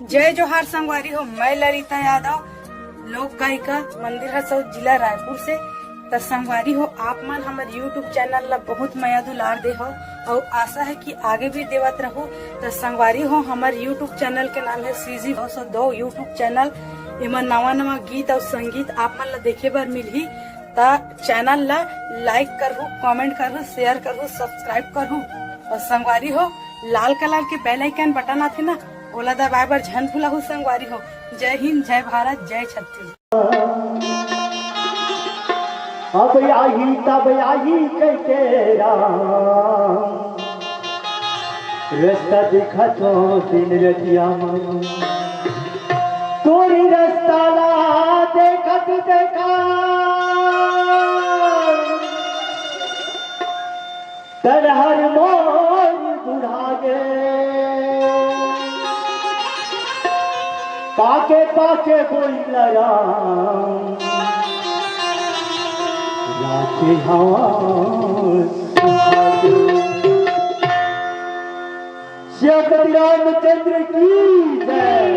जय जोहार संगवारी हो। मैं ललिता यादव, लोक गायिका, मंदिर हसौद, जिला रायपुर से। तो संगवारी हो, आप मन हमारे यूट्यूब चैनल ला बहुत माया दुलार दे हो और आशा है कि आगे भी देवत रहो। तो संगवारी हो, हमारे यूट्यूब चैनल के नाम है सीजी 202 यूट्यूब चैनल। इमा नवा नवा गीत और संगीत आप मन ला देखे बर मिलही। ता चैनल ला लाइक करहु, कमेंट करहु, शेयर करहु, सब्सक्राइब करहु। और संगवारी हो, लाल कलर के बेल आइकन बटन आथे ना, ओला दबाए बर झन भूलहु संगवारी हो। जय हिंद, जय भारत, जय छत्तीसगढ़। अब आई तब आई कह राम, रास्ता दिखा तो दिन रतिया तोरी रास्ता ला देखत देखा तरहर मोर बुढ़ा गे पाके पाके कोई लराम राखी हवा श्री रामचंद्र की जय।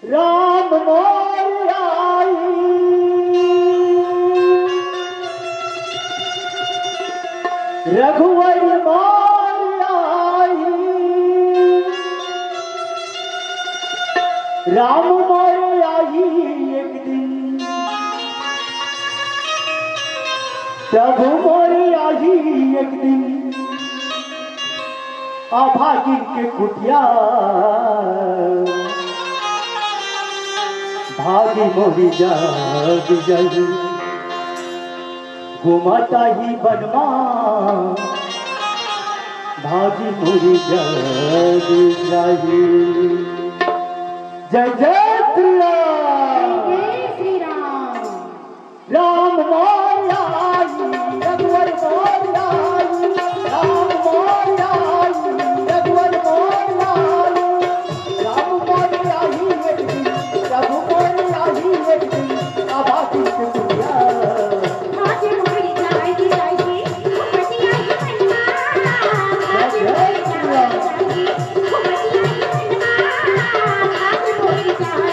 राम मोर आई रघुवर मोर आई, राम मोर आई एक दिन, प्रभु मोर आई एक दिन। अभागिन के कुटिया भागी मोरी जाग जल, घुमाता ही बनमा भागी मोरी जाग जाही। जय जय श्री राम, जय श्री राम। राम मोर आई रघुवर मोर आई, राम मोर आई रघुवर मोर आई, राम मोर आई एक दिन, प्रभु मोर आई एक दिन। अभागिन के कुटिया भाग्य मोरी जाएगी जाएगी, घुमती आई बनवा। भाग्य मोरी जाएगी जाएगी, घुमती आई बनवा। भाग्य मोरी जाएगी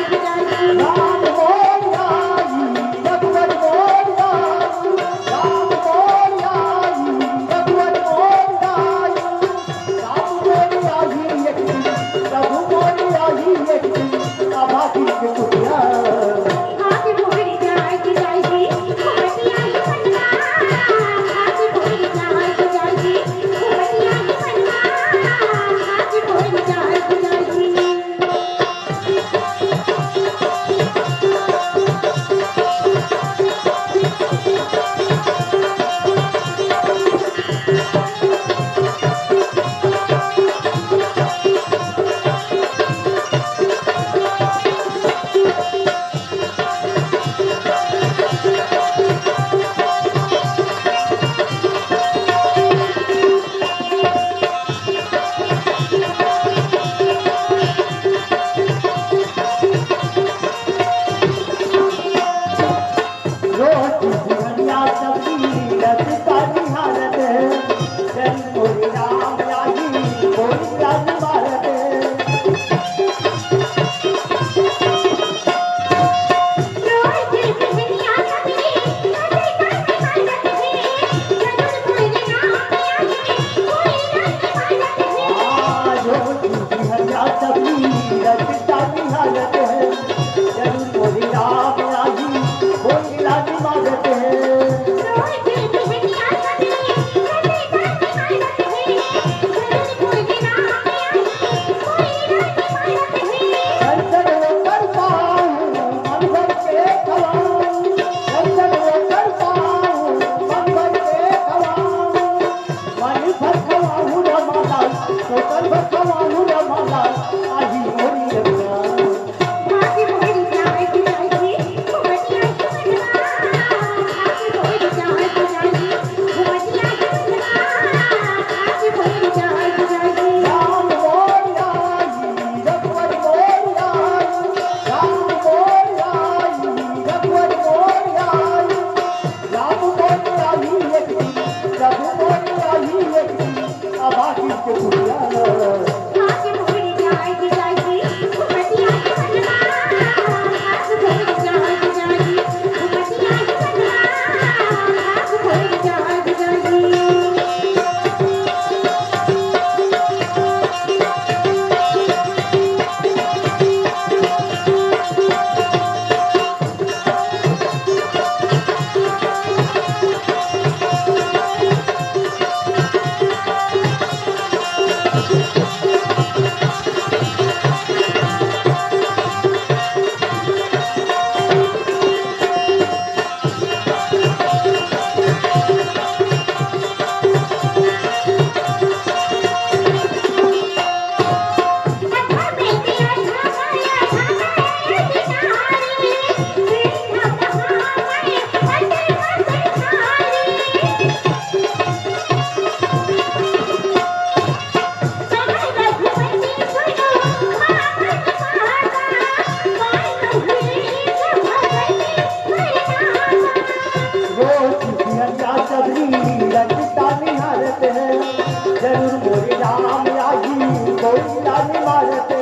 कोई लाल मारते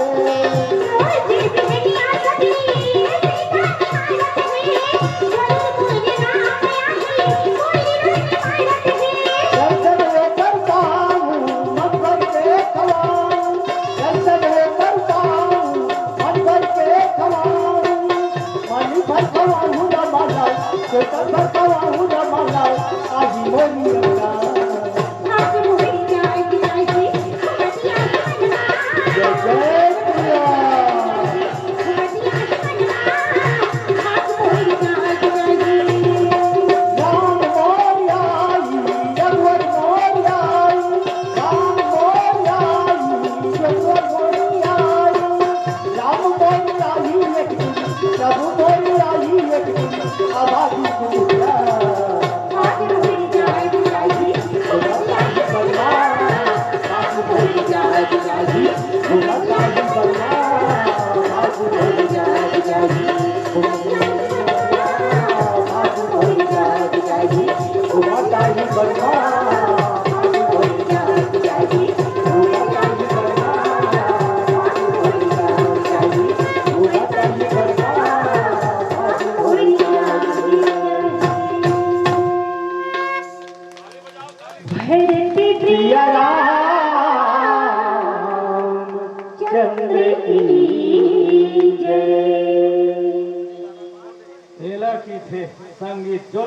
रोजी बिजलियां सभी सीता की मारत है जरूर मुझे नाम आही कोई रानी मारत है दर्शन है करता हूँ मन भर के खवाऊं दर्शन है करता हूँ मन भर के खवाऊं मन भर खवाऊं न मालाऊं कोटल भर खवाऊं न मालाऊं आज मोरी अम्मा हाथ मोरी जाए जाए खटिया बनवा जय जय प्रिया खटिया बनवा हाथ मोरी जाए जाए राम मोर आई रघुवर मोर आई राम मोर आई रघुवर मोर आई राम मोर आई एक दिन प्रभु मोर आई एक दिन आबादी दुनिया हाथ मोरी जाए जाए खटिया बनवा हाथ मोर जाए जाए घुमता ही बनवा हाथ मोर जाए जाए हाथ मोर जाए जाए घुमता ही बनवा हाथ मोर जाए जाए घुमता ही बनवा हाथ मोर जाए जाए घुमता ही बनवा हाथ मोर भरते प्रिया राम चंद्र की जय। की थे संगीत जो